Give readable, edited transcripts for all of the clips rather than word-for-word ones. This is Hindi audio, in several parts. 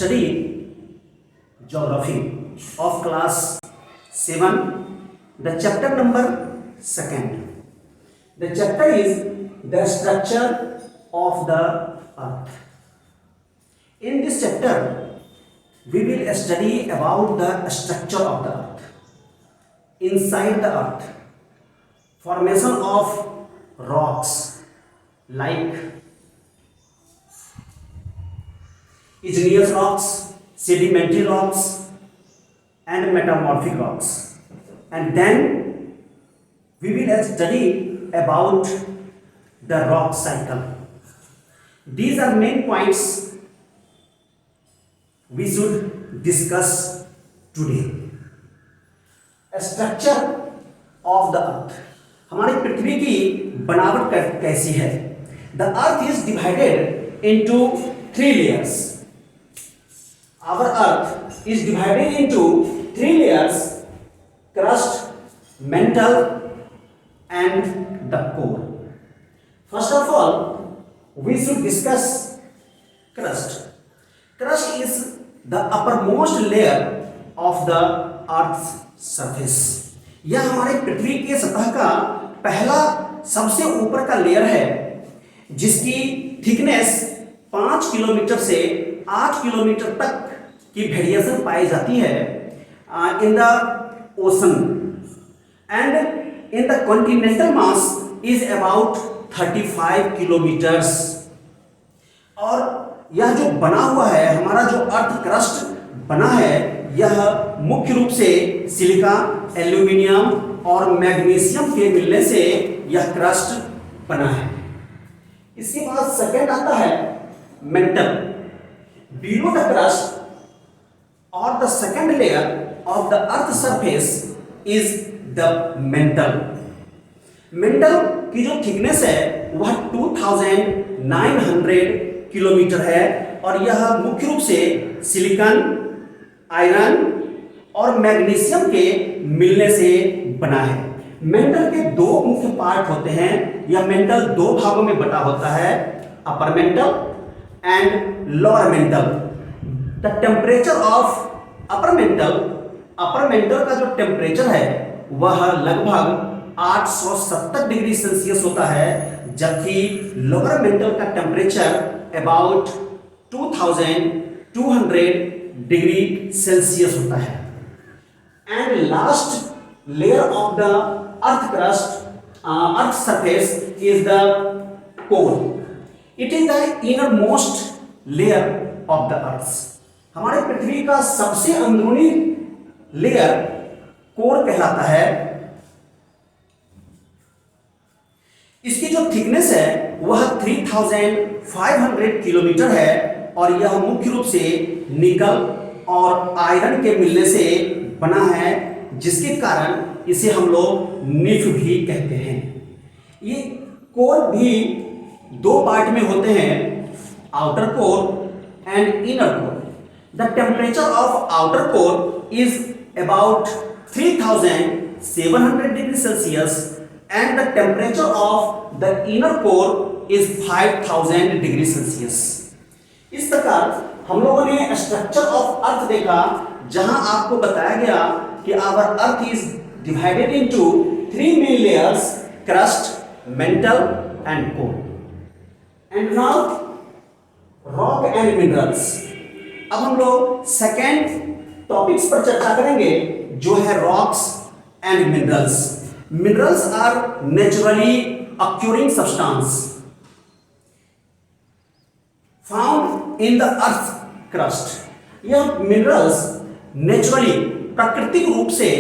study geography of class 7, the chapter number 2nd. The chapter is the structure of the earth. In this chapter, we will study about the structure of the earth, inside the earth, formation of rocks like igneous rocks, sedimentary rocks, and metamorphic rocks. And then we will study about the rock cycle. These are main points we should discuss today. A structure of the earth. हमारी पृथ्वी की बनावट कैसी है? The earth is divided into 3 layers. Our earth is divided into 3 layers: crust, mantle, and the core. First of all, we should discuss crust. Crust is the uppermost layer of the earth's surface. यह हमारे पृथ्वी के सतह का पहला सबसे ऊपर का लेयर है, जिसकी थिकनेस 5 किलोमीटर से 8 किलोमीटर तक की वेरिएशन पाई जाती है in the ocean, and in the continental mass is about 35 kilometres. और यह जो बना हुआ है, हमारा जो अर्थ क्रस्ट बना है, यह मुख्य रूप से सिलिका, एल्यूमिनियम और मैग्नीशियम के मिलने से यह क्रस्ट बना है. इसके बाद सेकंड आता है मेंटल. बिलो द क्रस्ट और the second layer of the earth surface is the mental. Mental की जो थिकनेस है वह 2900 किलोमीटर है, और यह मुख्य रूप से सिलिकॉन, आयरन और मैग्नीशियम के मिलने से बना है. मेंटल के 2 मुख्य पार्ट होते हैं. यह मेंटल 2 भागों में बटा होता है: upper mantle and lower mental. The temperature of upper mantle का जो टेम्परेचर है वह लगभग 870 डिग्री सेल्सियस होता है, जबकि लोअर मेंटल का टेम्परेचर अबाउट 2200 डिग्री सेल्सियस होता है. And last layer of the earth crust, earth surface is the core. It is the inner most layer of the earth. हमारे पृथ्वी का सबसे अंदरूनी लेयर कोर कहलाता है. इसकी जो थिकनेस है वह 3500 किलोमीटर है, और यह मुख्य रूप से निकल और आयरन के मिलने से बना है, जिसके कारण इसे हम लोग निफ भी कहते हैं. ये कोर भी 2 पार्ट में होते हैं: outer core and inner core. The temperature of outer core is about 3700 degree Celsius, and the temperature of the inner core is 5000 degree Celsius. इस प्रकार हम लोगों ने स्ट्रक्चर ऑफ अर्थ देखा, जहां आपको बताया गया कि our earth is divided into 3 main layers: crust, mantle and core. And now rock and minerals. अब हम लोग सेकेंड टॉपिक्स पर चर्चा करेंगे, जो है rocks and minerals. Minerals are naturally occurring substance found in the earth crust. यह मिनरल्स नेचुरली, प्राकृतिक रूप से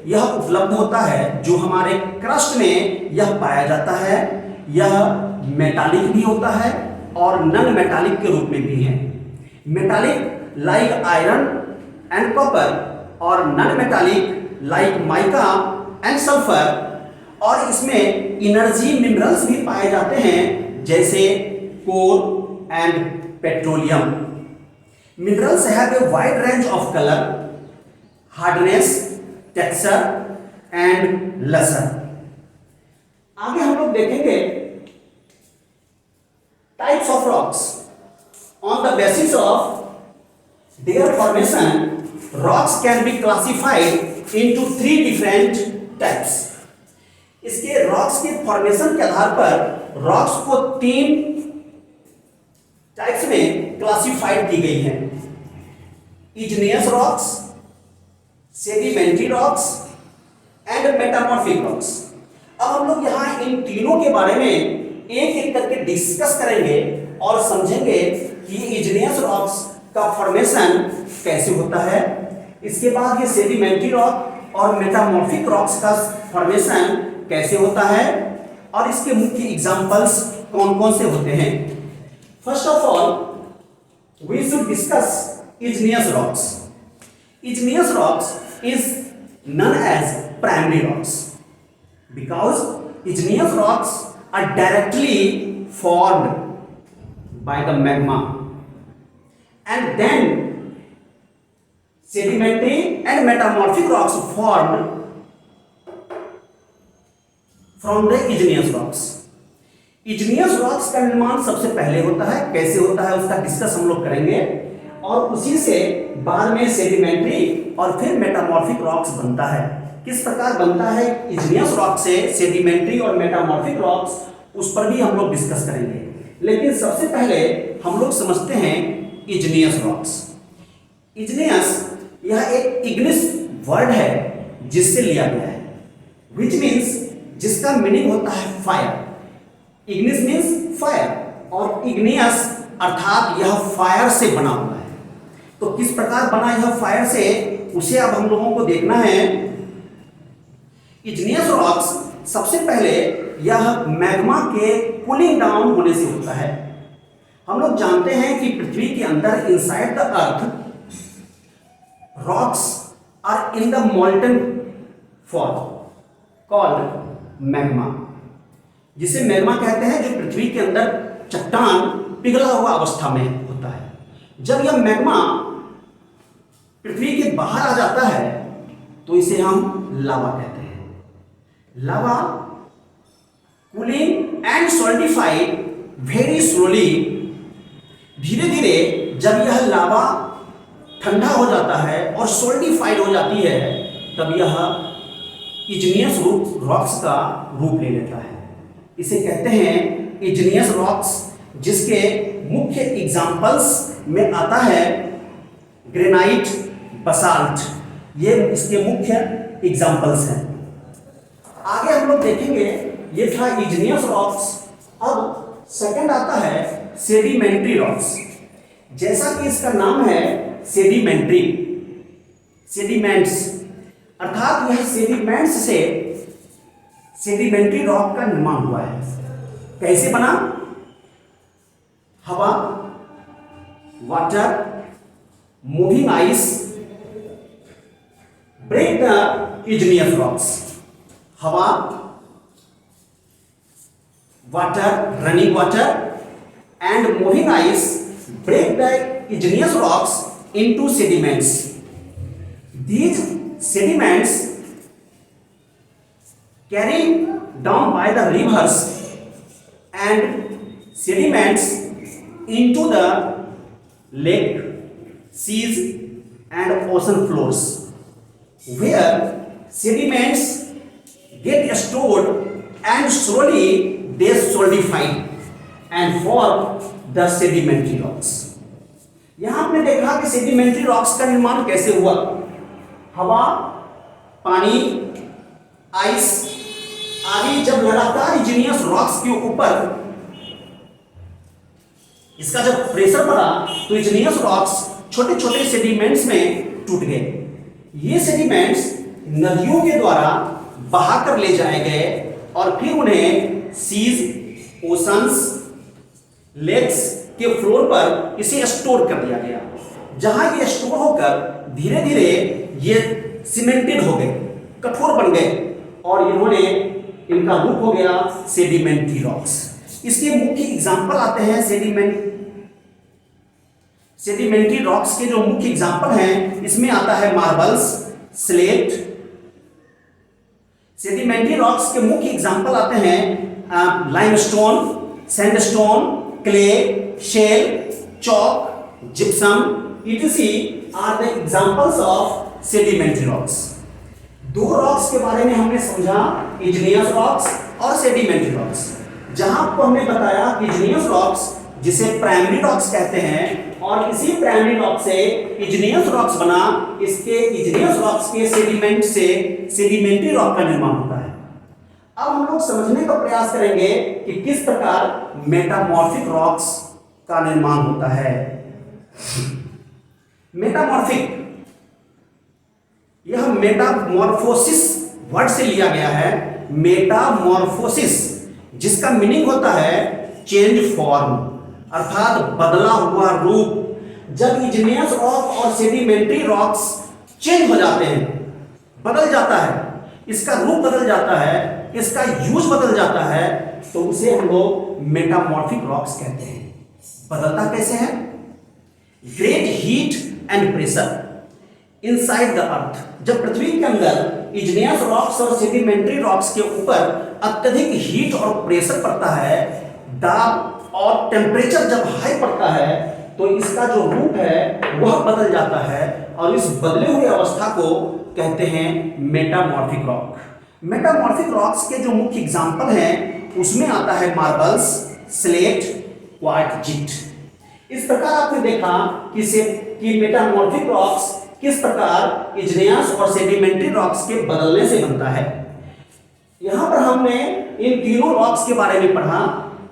यह उपलब्ध होता है, जो हमारे क्रस्ट में यह पाया जाता है. यह मेटालिक भी होता है और नॉन मेटालिक के रूप में भी है. Metallic like iron and copper, और non metallic like mica and sulphur. और इसमें एनर्जी मिनरल्स भी पाए जाते हैं, जैसे coal and petroleum. Minerals have a wide range of colour, hardness, texture and lustre. आगे हम लोग देखेंगे types of rocks on the basis of Their formation, rocks can be classified into 3 different types. इसके रॉक्स के फॉर्मेशन के आधार पर रॉक्स को 3 टाइप्स में क्लासिफाइड की गई है। Igneous rocks, sedimentary rocks and metamorphic rocks. अब हम लोग यहाँ इन तीनों के बारे में एक एक करके डिस्कस करेंगे और समझेंगे कि इग्नियस रॉक्स का फॉर्मेशन कैसे होता है। इसके बाद ये सेडिमेंट्री रॉक और मेटामॉर्फिक रॉक्स का फॉर्मेशन कैसे होता है और इसके मुख्य एग्जांपल्स कौन कौन से होते हैं। First of all we should discuss igneous rocks. Igneous rocks is known as primary rocks because igneous rocks are directly formed by the magma and then sedimentary and metamorphic rocks formed from the igneous rocks. igneous rocks का निर्माण सबसे पहले होता है, कैसे होता है उसका डिस्कस हम लोग करेंगे और उसी से बाद में सेडिमेंट्री और फिर मेटामॉर्फिक रॉक्स बनता है। किस प्रकार बनता है इग्नियस रॉक से सेडिमेंट्री और मेटामॉर्फिक रॉक्स, उस पर भी हम लोग डिस्कस करेंगे। लेकिन सबसे पहले हम लोग समझते हैं इग्नियस रॉक्स। इग्नियस यह एक इंग्लिश वर्ड है जिससे लिया गया है, विच मीन्स जिसका मीनिंग होता है फायर। इग्निस मीन्स फायर और इग्नियस अर्थात यह फायर से बना हुआ है। तो किस प्रकार बना यह फायर से, उसे अब हम लोगों को देखना है। इग्नियस रॉक्स सबसे पहले यह मैग्मा के कूलिंग डाउन होने से होता है। हम लोग जानते हैं कि पृथ्वी के अंदर inside the earth rocks are in the molten form called magma, जिसे मैग्मा कहते हैं, जो पृथ्वी के अंदर चट्टान पिघला हुआ अवस्था में होता है। जब यह मैग्मा पृथ्वी के बाहर आ जाता है तो इसे हम लावा कहते हैं। Lava cooling and solidified very slowly, धीरे धीरे जब यह लावा ठंडा हो जाता है और सॉलिडिफाइड हो जाती है तब यह इग्नियस रॉक्स का रूप ले लेता है। इसे कहते हैं इग्नियस रॉक्स, जिसके मुख्य एग्जाम्पल्स में आता है ग्रेनाइट, बसाल्ट, ये इसके मुख्य एग्जाम्पल्स हैं। आगे हम लोग देखेंगे, ये था इग्नियस रॉक्स। अब सेकंड आता है सेडिमेंट्री रॉक्स। जैसा कि इसका नाम है सेडिमेंट्री, सेडिमेंट्स अर्थात यह सेडिमेंट्स से सेडिमेंट्री रॉक का निर्माण हुआ है। कैसे बना? हवा, water, moving ice break the igneous rocks. हवा, water, running water and moving ice break the igneous rocks into sediments. These sediments carried down by the rivers and sediments into the lake, seas and ocean floors, where sediments get stored and slowly they solidify and form the sedimentary rocks. यहां आपने देखा कि सेडिमेंट्री रॉक्स का निर्माण कैसे हुआ। हवा, पानी, आइस आदि जब लगातार इग्नियस रॉक्स के ऊपर इसका जब प्रेशर पड़ा तो इग्नियस रॉक्स छोटे छोटे सेडिमेंट्स में टूट गए। ये सेडिमेंट्स नदियों के द्वारा बहाकर ले जाए गए और फिर उन्हें सीज, ओशंस, लेक्स के फ्लोर पर इसे स्टोर कर दिया गया, जहां ये स्टोर होकर धीरे धीरे ये सीमेंटेड हो गए, कठोर बन गए और इन्होंने इनका रूप हो गया सेडिमेंट्री रॉक्स। इसके मुख्य एग्जाम्पल आते हैं सेडिमेंट्री रॉक्स के जो मुख्य एग्जाम्पल हैं, इसमें आता है मार्बल्स, स्लेट। सेडिमेंट्री रॉक्स के मुख्य एग्जाम्पल आते हैं limestone, sandstone, clay, shale, chalk, gypsum, etc are the examples of sedimentary rocks. दो रॉक्स के बारे में हमने समझा, इग्नियस रॉक्स और सेडिमेंट्री रॉक्स। जहां आपको हमने बताया कि इग्नियस रॉक्स जिसे प्राइमरी रॉक्स कहते हैं और इसी प्राइमरी रॉक से इग्नियस रॉक्स बना, इसके इग्नियस रॉक्स के सेडिमेंट से सेडिमेंट्री रॉक का निर्माण होता है। अब हम लोग समझने का प्रयास करेंगे कि किस प्रकार मेटामॉर्फिक रॉक्स का निर्माण होता है। मेटामॉर्फिक, यह मेटामॉर्फोसिस वर्ड से लिया गया है। मेटामॉर्फोसिस जिसका मीनिंग होता है चेंज फॉर्म, अर्थात बदला हुआ रूप। जब इग्नियस रॉक और सेडिमेंट्री रॉक्स चेंज हो जाते हैं, बदल जाता है, इसका रूप बदल जाता है, इसका यूज बदल जाता है, तो उसे हम लोग मेटामॉर्फिक रॉक्स कहते हैं। बदलता कैसे है? Great heat and pressure inside the अर्थ, जब पृथ्वी के अंदर इग्नियस रॉक्स और सेडिमेंट्री रॉक्स के ऊपर अत्यधिक हीट और प्रेशर पड़ता है, दाब और टेम्परेचर जब हाई पड़ता है, तो इसका जो रूप है वह बदल जाता है और इस बदले हुए अवस्था को कहते हैं मेटामॉर्फिक रॉक। मेटामॉर्फिक रॉक्स के जो मुख्य एग्जाम्पल हैं उसमें आता है मार्बल्स, स्लेट, क्वार्टजिट। इस प्रकार आपने देखा कि मेटामॉर्फिक रॉक्स किस प्रकार इग्नियस और सेडिमेंट्री रॉक्स के बदलने से बनता है। यहां पर हमने इन तीनों रॉक्स के बारे में पढ़ा।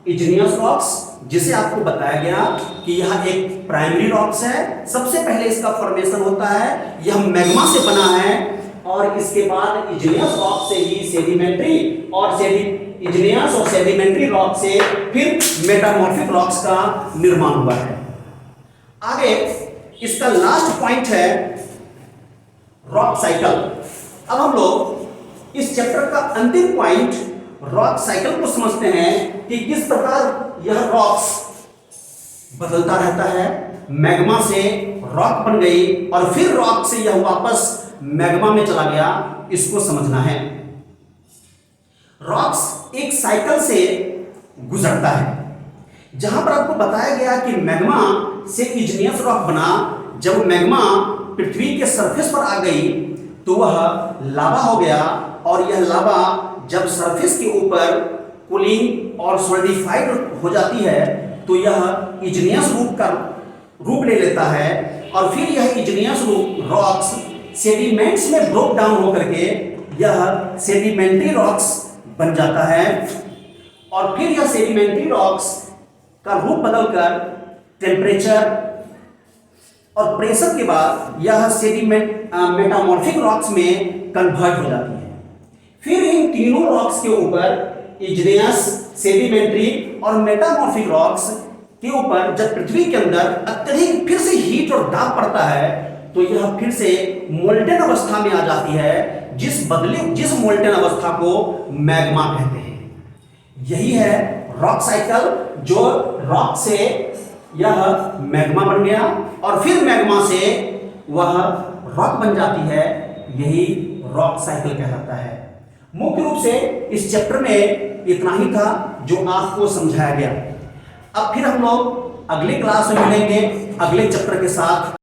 इग्नियस रॉक्स जिसे आपको बताया गया कि यह एक प्राइमरी रॉक्स है, सबसे पहले इसका फॉर्मेशन होता है, यह मैग्मा से बना है और इसके बाद इग्नियस रॉक से ही सेडिमेंट्री और इग्नियस और सेडिमेंट्री रॉक से फिर मेटामॉर्फिक रॉक्स का निर्माण हुआ है। आगे इसका लास्ट पॉइंट है रॉक साइकिल। अब हम लोग इस चैप्टर का अंतिम पॉइंट रॉक साइकिल को समझते हैं कि किस प्रकार यह रॉक्स बदलता रहता है। मैग्मा से रॉक बन गई और फिर रॉक से यह वापस मैग्मा में चला गया, इसको समझना है। रॉक्स एक साइकिल से गुजरता है, जहां पर आपको बताया गया कि मैग्मा से इग्नियस रॉक बना। जब मैग्मा पृथ्वी के सरफेस पर आ गई तो वह लावा हो गया और यह लावा जब सरफेस के ऊपर कूलिंग और सॉलिडिफाइड हो जाती है तो यह इग्नियस रूप ले लेता है और फिर यह इग्नियस रूप रॉक्स सेडिमेंट्स में ब्रोक डाउन होकर के यह सेडिमेंट्री रॉक्स बन जाता है और फिर यह सेडिमेंट्री रॉक्स का रूप बदलकर टेम्परेचर और प्रेशर के बाद यह मेटामॉर्फिक रॉक्स में कन्वर्ट हो जाती है। फिर इन तीनों रॉक्स के ऊपर इग्नियस, सेडिमेंट्री और मेटामॉर्फिक रॉक्स के ऊपर जब पृथ्वी के अंदर अत्यधिक फिर से हीट और दाब पड़ता है तो यह फिर से मोल्टेन अवस्था में आ जाती है, जिस मोल्टेन अवस्था को मैग्मा कहते हैं। यही है रॉक साइकिल, जो रॉक से यह मैग्मा बन गया और फिर मैग्मा से वह रॉक बन जाती है, यही रॉक साइकिल कहलाता है। मुख्य रूप से इस चैप्टर में इतना ही था जो आपको समझाया गया। अब फिर हम लोग अगले क्लास में मिलेंगे अगले चैप्टर के साथ।